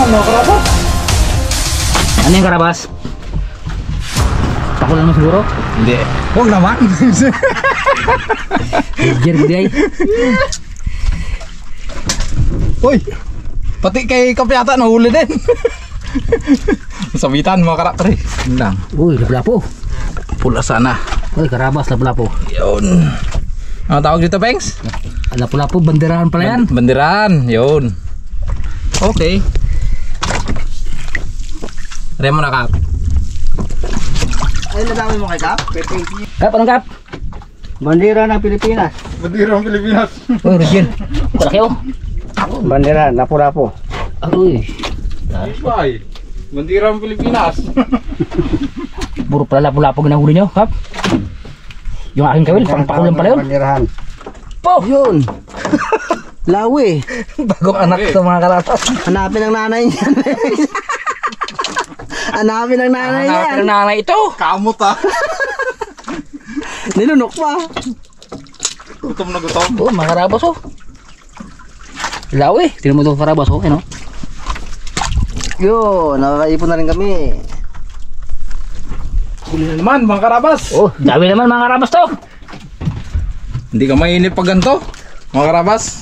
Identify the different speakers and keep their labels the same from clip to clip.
Speaker 1: mga karabas.
Speaker 2: Ano yung karabas? Pakulan mo siguro?
Speaker 1: Hindi. Huwag naman.
Speaker 2: Jerdy.
Speaker 1: Uy, pati kay Kape yata nahuli din. Sabitan mga karapre. Yun lang.
Speaker 2: Uy, lapu-lapu.
Speaker 1: Pula sana.
Speaker 2: Uy, karabas, lapu-lapu.
Speaker 1: Yun. Ano tawag dito, Pengs?
Speaker 2: Lapu-lapu, banderahan pala yan.
Speaker 1: Banderan. Yun. Okay. Try mo na, Kap.
Speaker 3: Ay, nadami mo kay Kap?
Speaker 2: Kap, anong kap?
Speaker 3: Bandera ng Pilipinas.
Speaker 1: Bandera ng Pilipinas.
Speaker 2: Uy, Regine. Malaki oh.
Speaker 3: Bandera, lapu-lapu.
Speaker 2: Uy.
Speaker 1: Ay, bandera ng Pilipinas.
Speaker 2: Puro pala lapu-lapu ginahuli nyo, Kap. Yung aking kawil, pang pakulan pala yun.
Speaker 3: Banderahan.
Speaker 2: Po!
Speaker 3: Yun. Lawi.
Speaker 1: Bagong anak to mga karabas.
Speaker 3: Hanapin ang nanay niyan. Hanapin ang nanay niyan.
Speaker 2: Hanapin ang nanay ito.
Speaker 1: Kamot ah.
Speaker 3: Nilunok pa.
Speaker 1: Gutom na gutom.
Speaker 2: Oh, mga karabas oh. Lawi, tingnan mo ito karabas oh, ano?
Speaker 3: Yun, nakakaipon na rin kami.
Speaker 1: Huli na naman mga karabas.
Speaker 2: Oh, dami naman mga karabas to.
Speaker 1: Hindi ka mainip pag ganito, mga karabas.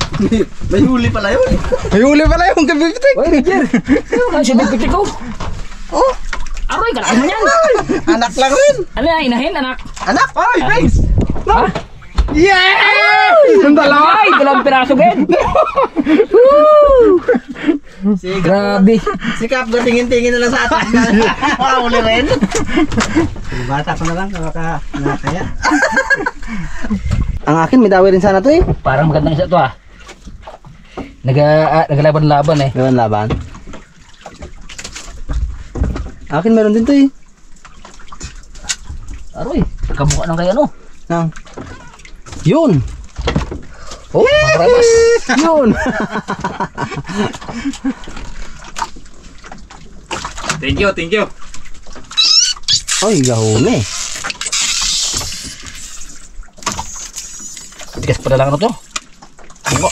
Speaker 3: May huli pala yun.
Speaker 1: May huli pala yung kabibitik.
Speaker 2: Uy, Roger. Ano si Bigpitik ko?
Speaker 3: Oh,
Speaker 2: Aroy, kalaki mo yan.
Speaker 3: anak lang rin.
Speaker 2: Ano yan, inahin, anak?
Speaker 3: Anak.
Speaker 1: Ay, thanks.
Speaker 2: Ha?
Speaker 1: Yeah! Yung dalawa.
Speaker 2: Ay, dalawang piraso, Ben.
Speaker 3: Si
Speaker 2: Grabe.
Speaker 3: Si Kap, tingin-tingin na lang sa atin. Makahuli rin. Bata ko na lang, nakakaya. Ang akin, may dawi rin sana to eh.
Speaker 2: Parang magandang isa to ah. Naglaban-laban eh.
Speaker 3: Meron laban. Akin meron din to eh.
Speaker 2: Aroy, kamukha ng kaya ano.
Speaker 3: Nang. Yun.
Speaker 2: Oh, mga karabas.
Speaker 3: Yun.
Speaker 1: Thank you, thank you.
Speaker 3: Ay, gahuli.
Speaker 2: Tigas pala lang ano to. Bungo.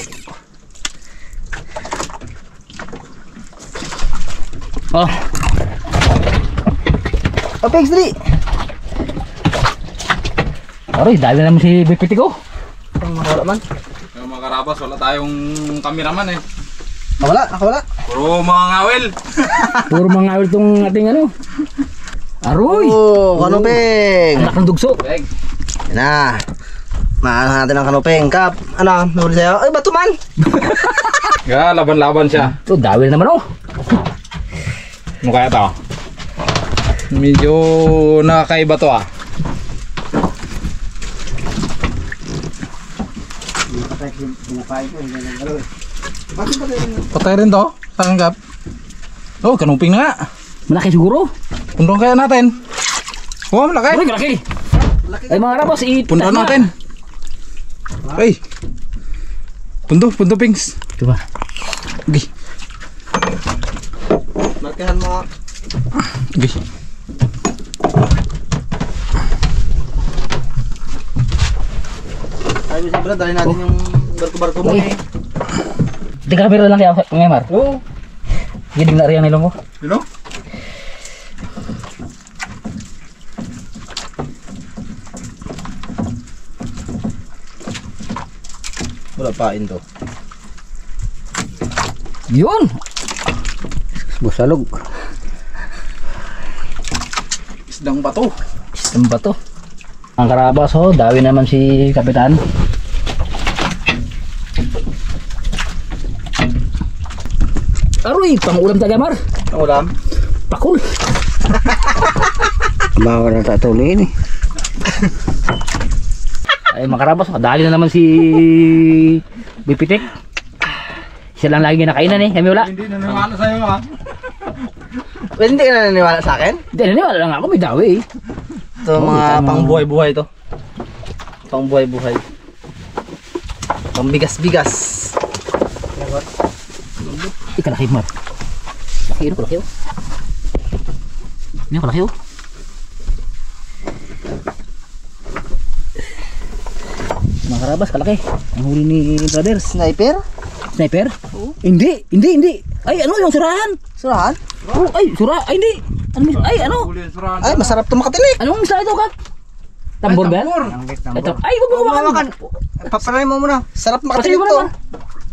Speaker 2: Oh,
Speaker 3: Apex 3.
Speaker 2: aroy, dami naman si Bigpitik ko.
Speaker 3: Wala man.
Speaker 1: Yung mga karabas, wala tayong cameraman eh.
Speaker 3: Wala, wala.
Speaker 1: Puro mga ngawel.
Speaker 2: Puro mga awil tong ating ano. Aroy!
Speaker 3: Oh, kanupeng.
Speaker 2: Anak ng dugso.
Speaker 1: Beg.
Speaker 3: Yan na. Maano natin ang kanupeng. Kap, ano, nahuli sa'yo? Ay, bato man.
Speaker 1: Yeah, laban-laban siya.
Speaker 2: Ito, dawil naman oh.
Speaker 1: Ano kaya to? Medyo nakakaiba to ah. Patay rin to? Saan Kap? Oh, kanuping na nga.
Speaker 2: Malaki siguro.
Speaker 1: Pundong kaya natin. Oh, malaki.
Speaker 2: Aroy, malaki. Ay mga karabas,
Speaker 1: Pundo natin. Ay. Pundo pings.
Speaker 2: Ito ba?
Speaker 1: Okay.
Speaker 3: Markahan mo.
Speaker 1: Okay.
Speaker 3: Ay, Mr. Brad, dali natin yung barko-barko mo
Speaker 2: Ay.
Speaker 3: eh.
Speaker 2: Tiga kamera lang kaya, Ngemar.
Speaker 1: Oh,
Speaker 2: Gidig na rin ang nilong ko.
Speaker 1: you know?
Speaker 3: Wala pain to.
Speaker 2: Yun!
Speaker 3: Busalog.
Speaker 1: Isdang bato.
Speaker 2: Ano ba to? Ang karabas oh, dawi naman si Kapitan. Aroy, pang-ulam taga Mar.
Speaker 3: Ang ulam?
Speaker 2: Pakul.
Speaker 3: Bawal na tatuloy eh.
Speaker 2: Ay mga karabas, dali na naman si Bipitik. Siya lang lagi kinakainan eh, kami wala.
Speaker 1: Hindi naniwala sa'yo ha.
Speaker 3: Well, hindi ka na naniwala sa akin?
Speaker 2: Hindi, naniwala lang ako, may dawi eh.
Speaker 3: Ito
Speaker 2: Oh,
Speaker 3: mga
Speaker 2: tama.
Speaker 3: pang buhay-buhay to. Pang buhay-buhay. Pang bigas-bigas.
Speaker 2: Ikalaki Mar. Laki yun, kalaki oh. Ano kalaki oh. Mga karabas, kalaki. Ang huli ni brothers.
Speaker 3: Sniper?
Speaker 2: Sniper? Hindi. Ay, ano yung surahan?
Speaker 3: Surahan?
Speaker 2: Oh, ay, sura. Ay, hindi. Ano?
Speaker 1: Huli ang surahan.
Speaker 3: Ay, masarap to makatinik.
Speaker 2: Anong isla ito, Kap? Tambor ba? Ito. Ay, huwag mo hawakan.
Speaker 3: Paparay mo muna. Sarap
Speaker 2: Kasi
Speaker 3: makatinik
Speaker 2: mo
Speaker 3: to.
Speaker 2: naman.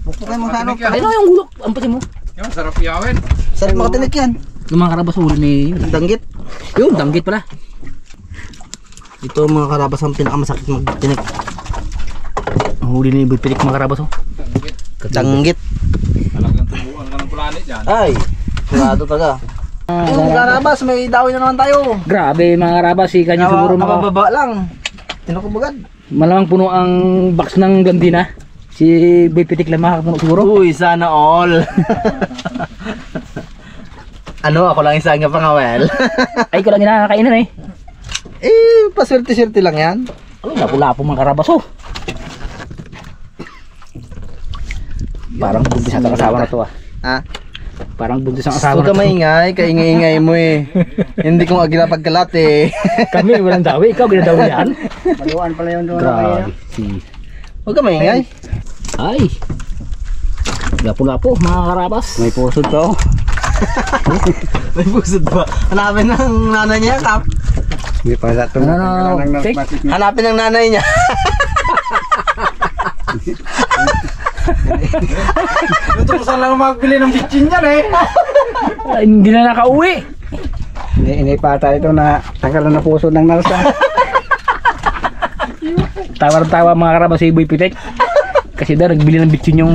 Speaker 3: Bukukay mo sa ano.
Speaker 1: Makatinik yan.
Speaker 2: Ano yung gulok? Ang pati mo.
Speaker 1: Yung sarap iyawin.
Speaker 3: Sarap makatinik yan.
Speaker 2: Yung mga karabas huli ni...
Speaker 3: Danggit.
Speaker 2: Yun, danggit pala.
Speaker 3: Ito mga karabas ang pinakamasakit magtinik.
Speaker 2: Ang huli ni Bipitik mga karabas, oh.
Speaker 3: Danggit.
Speaker 1: Talagang tubuan ka ng kulanit yan.
Speaker 3: Ay, sigurado talaga. Yung karabas, may dawin na naman tayo.
Speaker 2: Grabe mga karabas, si kanya siguro mga...
Speaker 3: Kabababa lang. Tinakubagad.
Speaker 2: Malamang puno ang box ng Gandina. Si Bipitik lang makakapuno siguro.
Speaker 3: Uy, sana all. Ano, ako lang isang nga pangawel.
Speaker 2: Ay, ko lang kinakainan eh.
Speaker 3: Eh, paswerte-swerte lang yan.
Speaker 2: Ano, lapo-lapo mga karabas, oh. Parang buntis ang asawa na to, ah.
Speaker 3: Ha?
Speaker 2: Parang buntis ang asawa
Speaker 3: Huwag ka
Speaker 2: na to.
Speaker 3: maingay, kaingay-ingay mo eh. Hindi ko nga ginapagkalat eh.
Speaker 2: Kami, walang dawi. Ikaw, ginadawi yan.
Speaker 3: Paluan pala yung
Speaker 2: Grabe. Si...
Speaker 3: Huwag ka maingay.
Speaker 2: Ay. Lapo-lapo, mga karabas.
Speaker 3: May pusod ka oh. May pusod ba? Hanapin ng nanay niya, Kap.
Speaker 4: Hindi pa sa ito.
Speaker 2: Ano, okay?
Speaker 3: Hanapin ng nanay niya.
Speaker 1: Ito ko saan lang magbili ng bitchin yan eh.
Speaker 2: Ay, hindi na nakauwi.
Speaker 4: Hindi pa tayo ito na tanggalan na puso ng nalsa.
Speaker 2: Tawa-tawa mga karabas si Boy Pitek. Kasi daw, nagbili ng bitsin yung...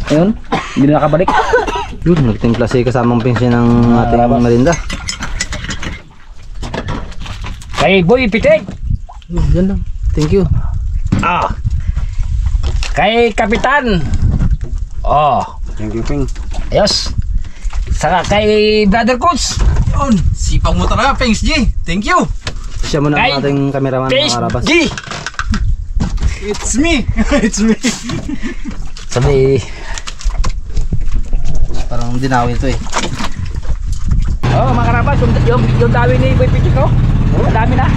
Speaker 2: Ayun, hindi na nakabalik.
Speaker 3: Yun, nagtimpla si kasamang pension ng ating merinda.
Speaker 2: Kay Boy Pitek.
Speaker 3: Yan lang. Thank you.
Speaker 2: Ah. Kay Kapitan. Oh.
Speaker 4: Thank you, Ping.
Speaker 2: Ayos. Saka kay Brother Coach.
Speaker 1: Yun, sipag mo talaga, Pengs G. Thank you.
Speaker 3: Siya muna
Speaker 2: Kay
Speaker 3: ang ating cameraman mga
Speaker 2: Face
Speaker 3: karabas.
Speaker 2: G.
Speaker 1: It's me. It's me.
Speaker 2: Sabi.
Speaker 3: Parang dinawi ito eh.
Speaker 2: Oh, mga karabas, yung dawi ni Boy Pitek, oh. Oh, dami na.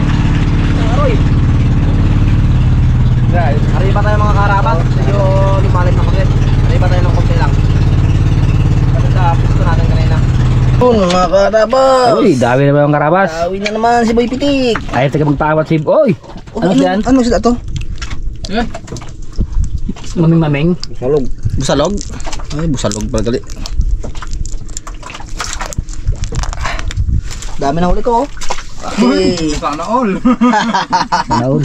Speaker 2: Aroy.
Speaker 3: Hari pa tayo mga karabas. Medyo lipalit na kasi. Hari pa tayo ng konti lang. Kasi sa pisto natin kanina. Yun mga karabas.
Speaker 2: Uy, dawi na ba yung karabas?
Speaker 3: Dawi na naman si Boy Pitik.
Speaker 2: Ay, taga magpawat si... Oy! Ano yan?
Speaker 3: Ano sila to?
Speaker 1: Eh,
Speaker 2: Maming-maming.
Speaker 3: Busalog. Busalog? Ay, busalog pala gali. Dami na huli ko oh. Okay.
Speaker 1: sana all.
Speaker 2: Naul.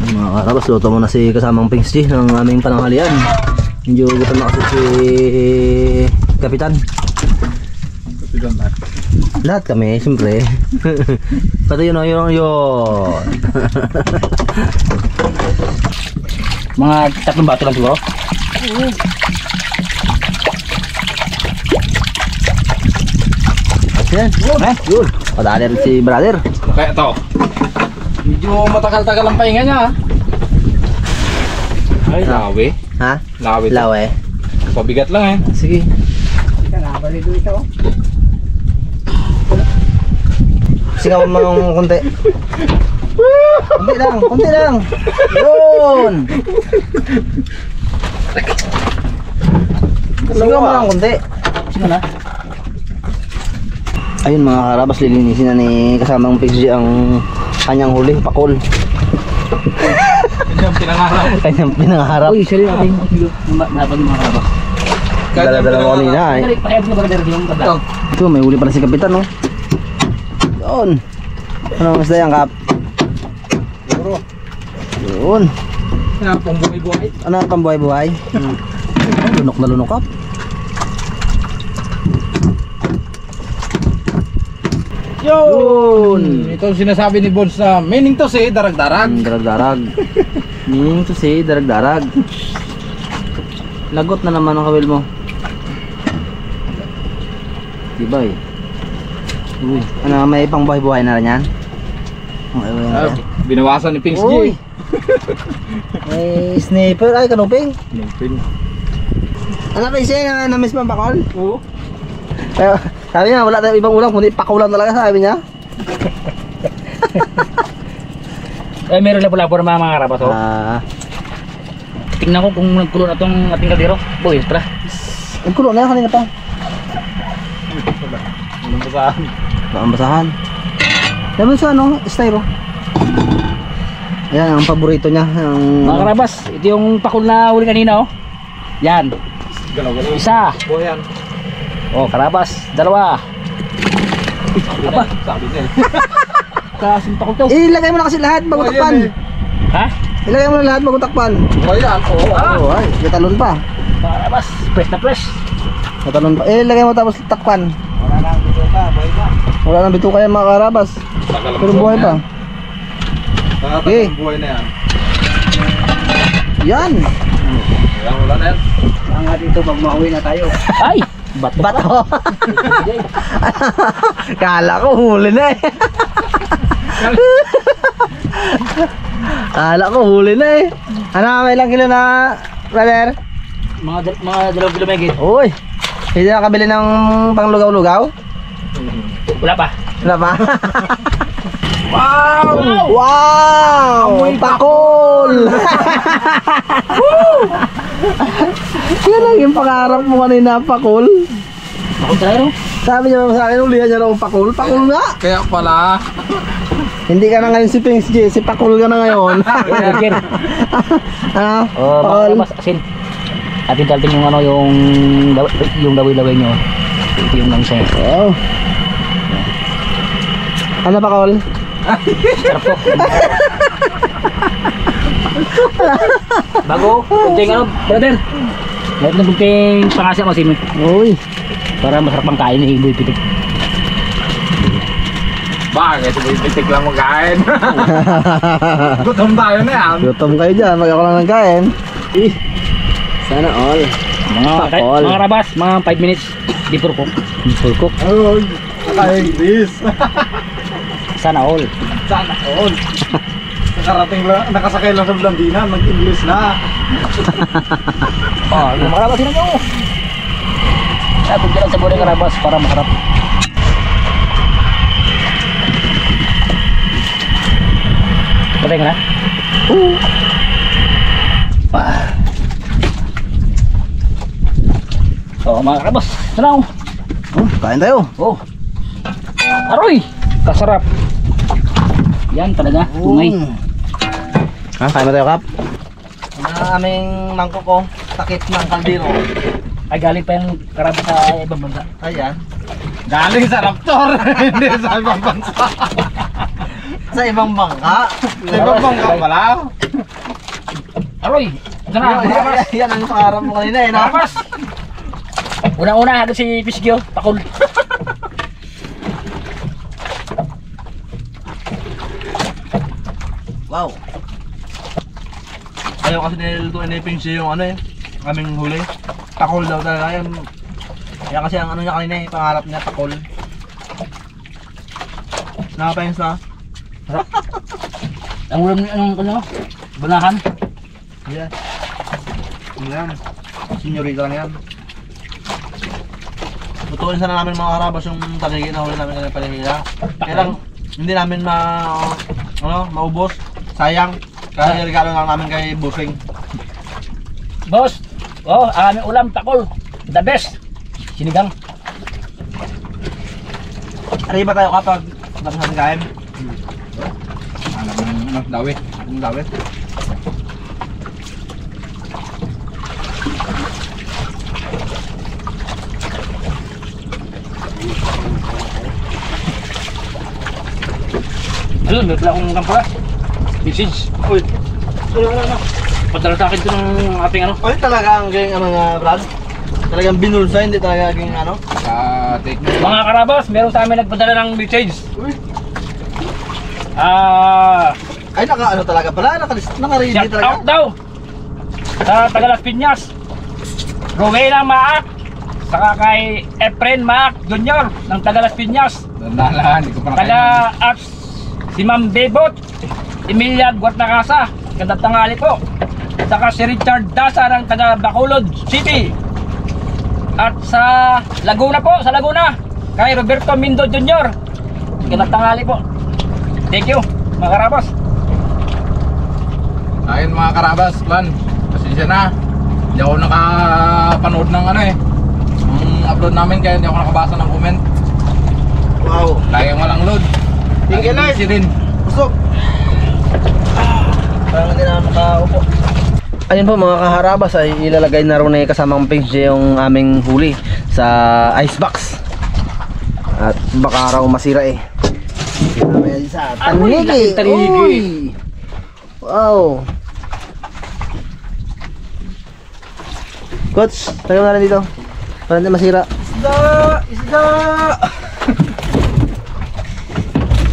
Speaker 3: Mga karabas, luto muna si kasamang Pings G ng aming pananghalian. Medyo gutom na kasi si Kapitan. Lahat kami, siyempre. Pati yun o, yun.
Speaker 2: Mga 3 bato lang siguro.
Speaker 3: Yan, yun. Padali rin si brother.
Speaker 1: Kaya to. Medyo matagal-tagal ang pahinga niya ha. Ay, lawi.
Speaker 3: Ha?
Speaker 1: Lawi.
Speaker 3: Lawe.
Speaker 1: Pabigat lang eh.
Speaker 3: Sige. Singaw mo ng konti. Konti lang. Yun. Singaw mo ng konti.
Speaker 2: Sino na?
Speaker 3: Ayun mga karabas, lilinisin na ni kasamang Pings G ang kanyang huli, pakol.
Speaker 1: Yan yung pinangarap.
Speaker 3: Kanyang pinangarap.
Speaker 2: Uy, sali natin. Napag mga karabas.
Speaker 3: Dala-dala mo kanina eh.
Speaker 2: Dali, pakayap na brother yung banda.
Speaker 3: Ito, may huli pala si Kapitan no. Yun. Anong isda yan, Kap? Yun.
Speaker 1: Yan, pang buhay-buhay.
Speaker 3: Ano ang pambuhay-buhay? Lunok na lunok, Kap.
Speaker 1: Yun! Ito ang sinasabi ni Bones na meaning to say, darag-darag.
Speaker 3: Darag-darag. Meaning to say, darag-darag. Lagot na naman ang kawil mo. Diba eh. Uy, ano, may pang buhay-buhay na rin yan? Okay, buhay na
Speaker 1: Ah,
Speaker 3: yan.
Speaker 1: binawasan ni Pings
Speaker 3: Uy!
Speaker 1: G.
Speaker 3: May sniper. Ay, kanuping.
Speaker 1: Pin.
Speaker 3: Ano kayo siya? Na-miss mo ang bakol?
Speaker 1: Oo.
Speaker 3: Pero, sabi niya, wala tayong ibang ulam, kundi pakulam talaga, sabi niya.
Speaker 2: Eh, meron na pula po ng mga karabas, oh.
Speaker 3: Ah,
Speaker 2: Tingnan ko kung nagkulo na itong ating kaldero. Boy, tara.
Speaker 3: Nagkulo na yan kanina pa.
Speaker 1: Walang basahan.
Speaker 3: Baka basahan. Naman sa ano, styro. Ayan, ang paborito niya. Ang...
Speaker 2: Mga karabas, ito yung pakul na huli kanina, oh. Yan.
Speaker 1: Galaw-galaw.
Speaker 2: Isa.
Speaker 1: Boyan.
Speaker 2: Oh, karabas. Dalawa.
Speaker 1: Apa? Sabi niya.
Speaker 2: Kasing pakul to.
Speaker 3: Ilagay mo na kasi lahat bago takpan.
Speaker 2: Ha?
Speaker 3: Ilagay mo na lahat bago takpan.
Speaker 1: Boyan. Oo.
Speaker 3: Oo, ay, katalon pa.
Speaker 2: Mga karabas, fresh na fresh.
Speaker 3: Katalon pa. Ilagay mo tapos takpan.
Speaker 1: Wala na ang bito ka. Boy ka.
Speaker 3: Wala nang bituka yan mga karabas. Pero buhay pa. Okay.
Speaker 1: Buhay na yan.
Speaker 3: Yan.
Speaker 1: Wala na yan.
Speaker 4: Angat ito pag mauwi na tayo.
Speaker 2: Ay! Bato.
Speaker 3: Bato. Kala ko huli na eh. Kala ko huli na eh. Ano, may ilang kilo na, brother?
Speaker 2: Mga 2 kilo megit.
Speaker 3: Uy, hindi nakabili ng panglugaw-lugaw?
Speaker 2: Wala pa.
Speaker 3: Wala pa?
Speaker 1: Wow!
Speaker 3: Wow! Pakol! Yan lang yung pangarap mo kanina, pakol.
Speaker 2: Pakul tayo.
Speaker 3: Sabi niya sa akin, ulihan niya na akong pakol. Pakol nga!
Speaker 1: Kaya pala.
Speaker 3: Hindi ka na ngayon si Pings J, si pakol ka na ngayon.
Speaker 2: Burger.
Speaker 3: Ano?
Speaker 2: Oh, mga
Speaker 3: Pakol.
Speaker 2: karabas, asin. Atin talting yung ano, yung laway-laway nyo. Ito yung langsay.
Speaker 3: Oh. Ano pakol?
Speaker 2: Sarap to. Bago, kunting ano, brother. Lahat ng kunting pangasya mo, Simi.
Speaker 3: Uy.
Speaker 2: Para masarap pang kain ni Boy Pitik.
Speaker 1: Bakit? Bitik lang magkain. Gutom tayo na yan.
Speaker 3: Gutom kayo dyan, mag-ako lang ng kain. Sana all.
Speaker 2: Mga karabas, mga 5 minutes. Di puro cook.
Speaker 3: Full cook.
Speaker 1: Oh, naka-English.
Speaker 2: Sana all.
Speaker 1: Sana all. Nakarating lang, nakasakay lang sa Blandina, nag-English na.
Speaker 2: Oh, yung mga karabas, yun nyo. Tapos dyan sa buhay karabas para masarap. Patay ka na? Oh, mga karabas, sana
Speaker 3: Kain tayo.
Speaker 2: oh. Aroy! Kasarap. Yan talaga, tungay.
Speaker 3: Ha, kain na tayo, Kap.
Speaker 4: Ang aming mangkok ko, takip ng kaldero.
Speaker 2: Ay, galing pa yung karabas sa ibang bansa.
Speaker 4: Ayan.
Speaker 1: Galing sa Raptor, hindi sa ibang bansa.
Speaker 4: Sa ibang bangka.
Speaker 1: Sa ibang bangka pala.
Speaker 2: Aroy! Sana, mga karabas.
Speaker 4: Yan ang pangarap mo kanina eh, no?
Speaker 2: Karabas! Una-una, hado si Pisgyo, pakul.
Speaker 4: Wow. Ayaw kasi nilutuin ni Pingsy yung ano eh, aming huli. Pakol daw talaga yan. Yan kasi ang ano niya kanina eh, pangarap niya, pakol. Nakapayos na?
Speaker 2: Ang ulam ni anong ano? Banahan.
Speaker 4: Yan. Ano yan? Senyorita lang yan. Lutuin sana namin mga karabas yung tagigin na huli namin kanina paligaya. Kaya lang, hindi namin maubos. Sayang. Kaya regalo lang namin kay Busing.
Speaker 2: Boss, oh, ang aming ulam, pakul. The best. Sinigang.
Speaker 4: Arriba tayo kapag tapos natin kain.
Speaker 1: Alam ng dawi.
Speaker 4: Ang dami.
Speaker 2: Ayun, may pala akong kampara. Message.
Speaker 4: Uy,
Speaker 2: Padala sa akin ito ng ating ano.
Speaker 4: uy talaga ang galing mga Brad. Talagang binulsa, hindi talaga gaging ano.
Speaker 1: Sa take me.
Speaker 2: Mga karabas, meron sa amin nagpadala ng message.
Speaker 4: Uy,
Speaker 2: Ah,
Speaker 4: ay naka ano talaga pala, naka-ready
Speaker 2: shout
Speaker 4: talaga.
Speaker 2: out daw sa Tagalas Piñas. Rowena Maak, saka kay Efren Maak Jr. ng Tagalas Piñas.
Speaker 1: Dandala, hindi ko pa
Speaker 2: Taga at si Ma'am Bebot, Emilia Guarnacasa, gandang tanghali po. Saka si Richard Dasa ng taga Bacolod City. At sa Laguna po, sa Laguna, kay Roberto Mindo Jr. Gandang tanghali po. Thank you, mga karabas.
Speaker 1: Ayun mga karabas, plan. Pasensya na. Hindi ako nakapanood ng ano eh.
Speaker 4: upload namin kaya hindi ako nakabasa ng comment.
Speaker 3: Wow.
Speaker 4: Laging walang load.
Speaker 3: Thank you, Lord.
Speaker 4: Easy din.
Speaker 3: Busog. Parang hindi na makaupo. Ayun po mga kaharabas, ay ilalagay na rin kasamang pinch yung aming huli sa icebox. At baka raw masira eh. Mamaya sa tanigi. Uy. Wow. Coach, tayo na rin dito. Para hindi masira.
Speaker 2: Isda! Isda!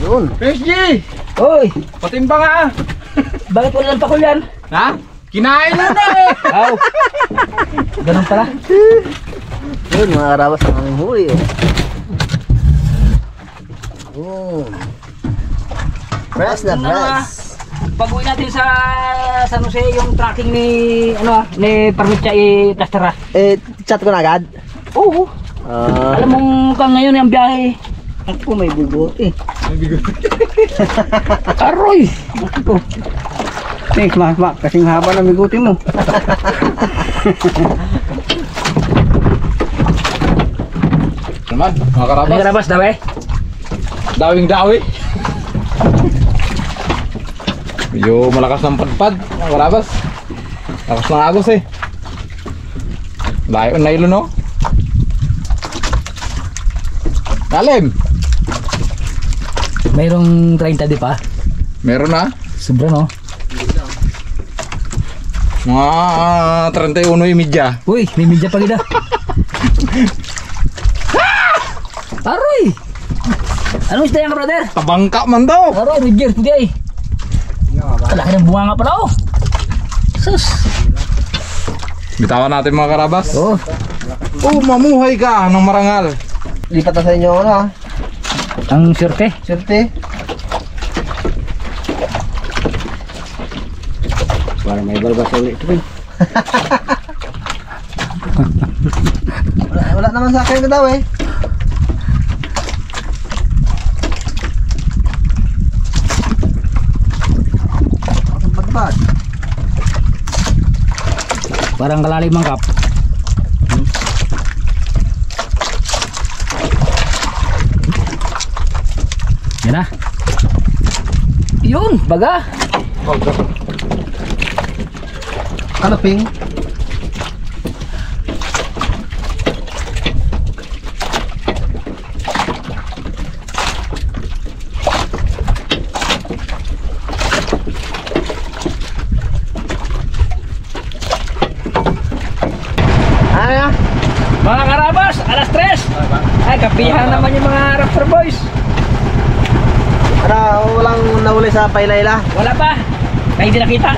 Speaker 3: Yun.
Speaker 4: PSG!
Speaker 2: Uy!
Speaker 4: Patimba nga!
Speaker 2: Bakit wala ng pakul yan?
Speaker 4: Ha? Kinain na na eh!
Speaker 2: Aw! Ganun pala.
Speaker 3: Yun mga karabas ang aming huli oh. Press na press.
Speaker 2: Pag-uwi natin sa San Jose yung tracking ni ni Parmitya Tastera.
Speaker 3: Chat ko na agad.
Speaker 2: Oo. Alam mong kang ngayon yung biyahe. Ako may bigote.
Speaker 4: May bigote.
Speaker 2: Aroy! Ako. Thanks, Mak. Kasing haba ng bigote mo.
Speaker 4: Naman, mga karabas.
Speaker 2: Ano karabas daw eh?
Speaker 4: Dawing dawi. Medyo malakas ng padpad, mga karabas. Lakas ng agos eh. Layo na ilo no? Lalim!
Speaker 2: Mayroong 30 di pa?
Speaker 4: Meron na.
Speaker 2: Sobra no?
Speaker 4: Mga 31.30.
Speaker 2: Uy, may media pa kita. Aroy! Anong isda yan ka, brother?
Speaker 4: Tabangka man daw.
Speaker 2: Aroy, Roger, puti ay. Kalaki ng bunga nga pala oh. Sus!
Speaker 4: Bitawan natin mga karabas.
Speaker 2: Oh.
Speaker 4: Oh, mamuhay ka ng marangal.
Speaker 3: Lipat na sa inyo ano ha.
Speaker 2: Ang sirte.
Speaker 3: Sirte.
Speaker 2: Para may balbas ulit ito rin.
Speaker 3: Wala naman sa akin ka daw eh. Ang pagpad.
Speaker 2: Parang kalalim ang kap. Yan na. Yun, baga.
Speaker 3: Ano ping? Ano?
Speaker 2: Mga karabas, alas 3. Ay, kapihan naman yung mga Raptor Boys.
Speaker 3: Ano, walang nahuli sa pailayla?
Speaker 2: Wala pa. Kaya hindi nakita.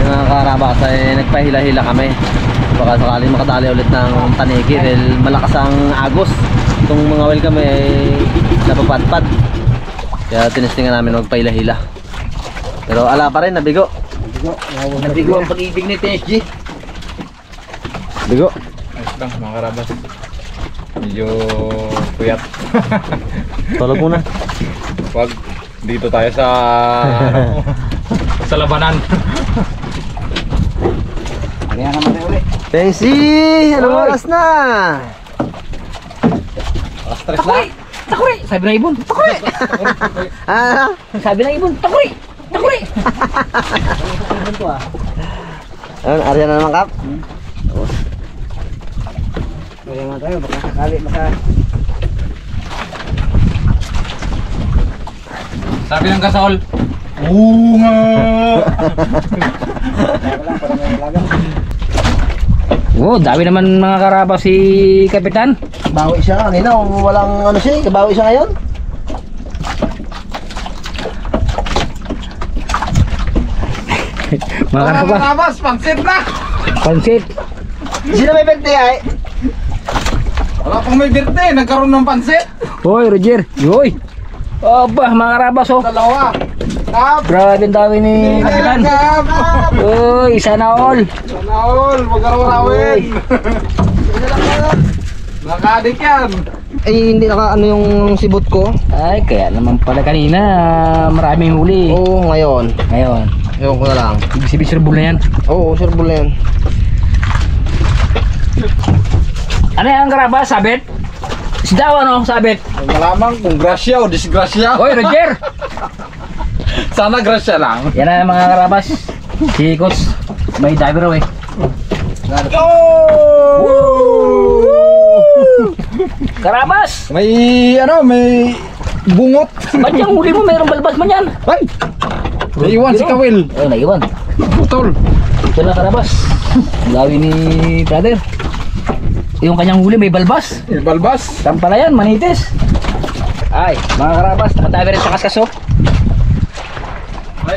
Speaker 3: Yung mga karabas ay nagpahila-hila kami. Baka sakaling makadali ulit ng tanigi dahil malakas ang agos. Itong mga well kami ay napapadpad. Kaya tinestingan namin magpahila-hila. Pero ala pa rin, nabigo.
Speaker 2: Nabigo ang pag-ibig ni TSG.
Speaker 3: Bigo.
Speaker 4: Ayos lang mga karabas. Medyo puyat.
Speaker 3: Tulog muna.
Speaker 4: Wag dito tayo sa sa labanan.
Speaker 2: Kaya naman tayo ulit.
Speaker 3: Pensi! Anong
Speaker 2: Oy!
Speaker 3: oras na?
Speaker 4: Alas 3 na.
Speaker 2: Takuri! Takuri! Sabi ng ibon. Takuri!
Speaker 3: Ano?
Speaker 2: Sabi ng ibon. Takuri! Takuri!
Speaker 3: Ano, arya na naman kap?
Speaker 2: Kaya nga tayo. Baka sakali. Baka...
Speaker 4: Sabi ng kasol. Bunga.
Speaker 2: Oh, dami naman mga karabas si Kapitan.
Speaker 3: Bawi siya kanina. Walang ano siya. Bawi siya ngayon.
Speaker 2: Mga karabas.
Speaker 4: Karabas, pansit na.
Speaker 2: Pansit.
Speaker 3: Sino may birthday ay?
Speaker 4: Wala pang may birthday, nagkaroon ng pansit.
Speaker 2: Hoy, Roger. Yoy. Aba, mga karabas oh.
Speaker 4: Dalawa. Kap.
Speaker 2: Grabe ang dami ni Kapitan.
Speaker 4: Kap.
Speaker 2: Uy, sana all.
Speaker 4: Sana all, magkarawin. Nakadik yan.
Speaker 3: Eh hindi naka ano yung sibot ko.
Speaker 2: Ay, kaya naman pala kanina maraming huli.
Speaker 3: Oo, ngayon.
Speaker 2: Ngayon,
Speaker 3: Ewan ko na lang.
Speaker 2: ibig sabihin surbol na yan.
Speaker 3: Oo, sure bull na yan.
Speaker 2: Ano yan karabas? Sabit? Isda o ano? Sabit?
Speaker 1: Malamang kung grasya o disgrasya.
Speaker 2: Oy, Roger!
Speaker 1: Sana grasya lang.
Speaker 2: Yan na mga karabas. Si Coach, may diver raw eh. Karabas!
Speaker 1: May may bungot.
Speaker 2: Ba't yung huli mo mayroong balbas man yan?
Speaker 1: Ay! Naiwan si Kawil.
Speaker 2: Oh, naiwan.
Speaker 1: Putol.
Speaker 2: Ito na karabas. Gawi ni brother. Yung kanyang huli may balbas.
Speaker 1: Balbas.
Speaker 2: Tampalayan, manitis. Ay, mga karabas, nakatabi rin sa kaskaso.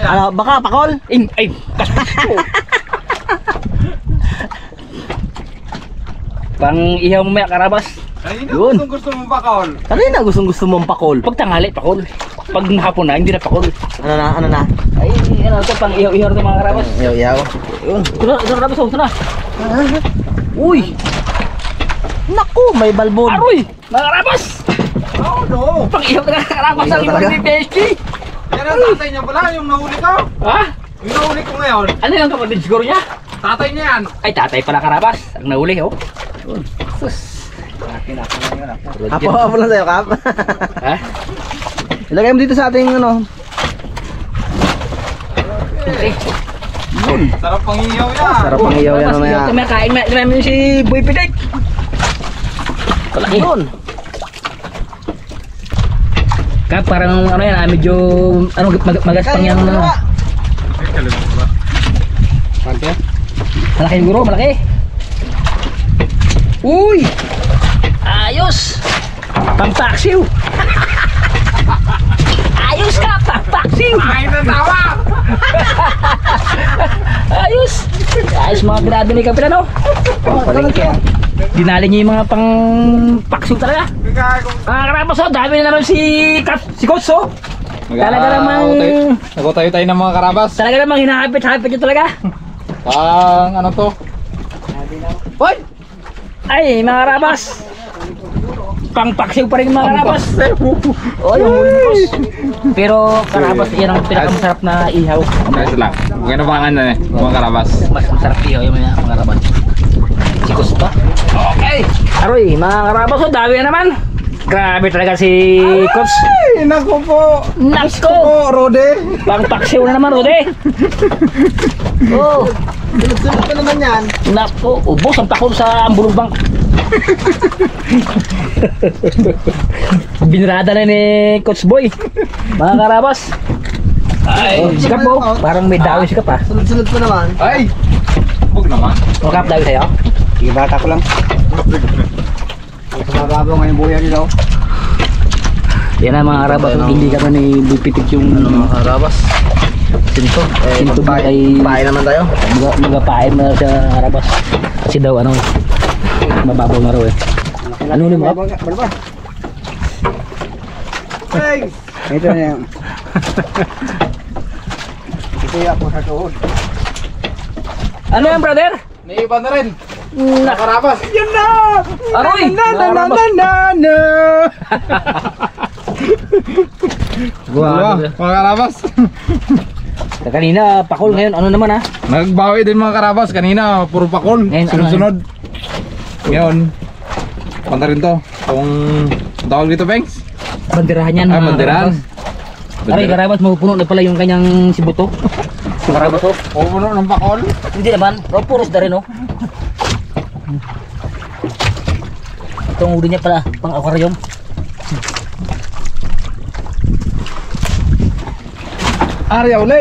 Speaker 3: Ano, baka pakol?
Speaker 2: Ay, kaskaso. Pang ihaw mo maya karabas. Yun.
Speaker 1: Gusto mo bakal.
Speaker 3: Kanina gusto mong pakol.
Speaker 2: Pag tanghali, pakol. Pag hapon na, hindi na pakol.
Speaker 3: Ano na?
Speaker 2: Ay, ano ito, pang ihaw-ihaw ito mga karabas.
Speaker 3: Yaw.
Speaker 2: Yun. Ito na karabas, ito na. Uy!
Speaker 3: Naku, may balbon.
Speaker 2: Aroy! Mga karabas!
Speaker 1: Oh no.
Speaker 2: Pang ihaw na karabas ang
Speaker 3: Ihaw talaga?
Speaker 2: ibang ni PSG.
Speaker 1: Yan ang tatay niya pala, yung nahuli ko.
Speaker 2: Ha?
Speaker 1: Yung nahuli ko ngayon.
Speaker 2: Ano yung kapatid siguro niya?
Speaker 1: Tatay niya yan.
Speaker 2: Ay, tatay pala karabas. Ang nahuli, oh. Sus.
Speaker 3: Apo lang sa'yo, Kap.
Speaker 2: Ha?
Speaker 3: Ilagay mo dito sa ating ano.
Speaker 2: Okay.
Speaker 1: Sarap pang iyaw yan.
Speaker 3: Sarap ang iyaw yan mamaya.
Speaker 2: May kain namin si Boy Pidik. Kalaki.
Speaker 3: Yun.
Speaker 2: Kap, parang ano yan, medyo ano, magaspang yan. Ano. Malaki siguro, malaki. Uy! Ayos! Pampaksiw! Ayos ka! Pampaksiw!
Speaker 1: Ay, natawa.
Speaker 2: Ayos! Ayos mga grabe ni Kapila, no? Dinali niya yung mga pang paksiw talaga. Mga karabas, oh, dami na naman si Coach, oh. Talaga namang
Speaker 1: Nagutayo-tayo ng mga karabas.
Speaker 2: talaga namang hinahapit-hapit niya talaga.
Speaker 1: Pang ano to? Hoy!
Speaker 2: Ay, mga karabas. Pang paksiw pa rin yung mga karabas. Oh, yung huli ni Coach. Pero karabas, yan ang pinakamasarap na ihaw.
Speaker 1: Guys lang. Huwag na pangan na eh. Mga karabas.
Speaker 2: Mas masarap ihaw yung mga karabas. Si Coach pa. Okay. Aroy, mga karabas, oh, dami na naman. Grabe talaga si Coach.
Speaker 1: Ay, naku po.
Speaker 2: Nako!
Speaker 1: Oh, Rode.
Speaker 2: Pang paksiw na naman, Rode. Oh,
Speaker 3: Sunod pa naman yan.
Speaker 2: nako. Ubos ang pakol sa ambulugbang. Binrada na ni Coach Boy. Mga karabas. Ay, sikap po. Parang may dawi sikap ah.
Speaker 3: Sunod pa naman.
Speaker 1: Ay! Huwag naman.
Speaker 2: O kap dawi sa'yo?
Speaker 3: Sige, bata ko lang. Magagabaw ngayon buhay nila.
Speaker 2: Yan na mga karabas. Hindi ka ni Bupitik yung
Speaker 3: Mga karabas.
Speaker 2: sinto. Sinto mo ay
Speaker 3: Pain naman tayo.
Speaker 2: magapain mo na sa karabas. Kasi daw ano, mababaw na raw eh. Ano ulit mo?
Speaker 3: Balba.
Speaker 1: Thanks!
Speaker 3: Ito na yan. Ito yung ako sa tuhod.
Speaker 2: Ano yan, brother?
Speaker 1: May iba na rin. Mga karabas. Yan na!
Speaker 2: Aroy!
Speaker 1: Na na na na na na! Mga karabas.
Speaker 2: Kanina, pakol ngayon. Ano naman ah?
Speaker 1: Nagbawi din mga karabas. Kanina, puro pakol.
Speaker 2: Ngayon, ano
Speaker 1: Sunod-sunod. Ngayon, panta rin to. Kung tawag dito, Bengs?
Speaker 2: Bandirahan yan.
Speaker 1: Ay,
Speaker 2: mga
Speaker 1: bandiran.
Speaker 2: karabas. Aray, karabas, mapupuno na pala yung kanyang sibuto. Karabas oh.
Speaker 1: O, puno ng pakol.
Speaker 2: Hindi naman. Puros na rin oh. Itong uli niya pala, pang aquarium.
Speaker 1: Ari, uli.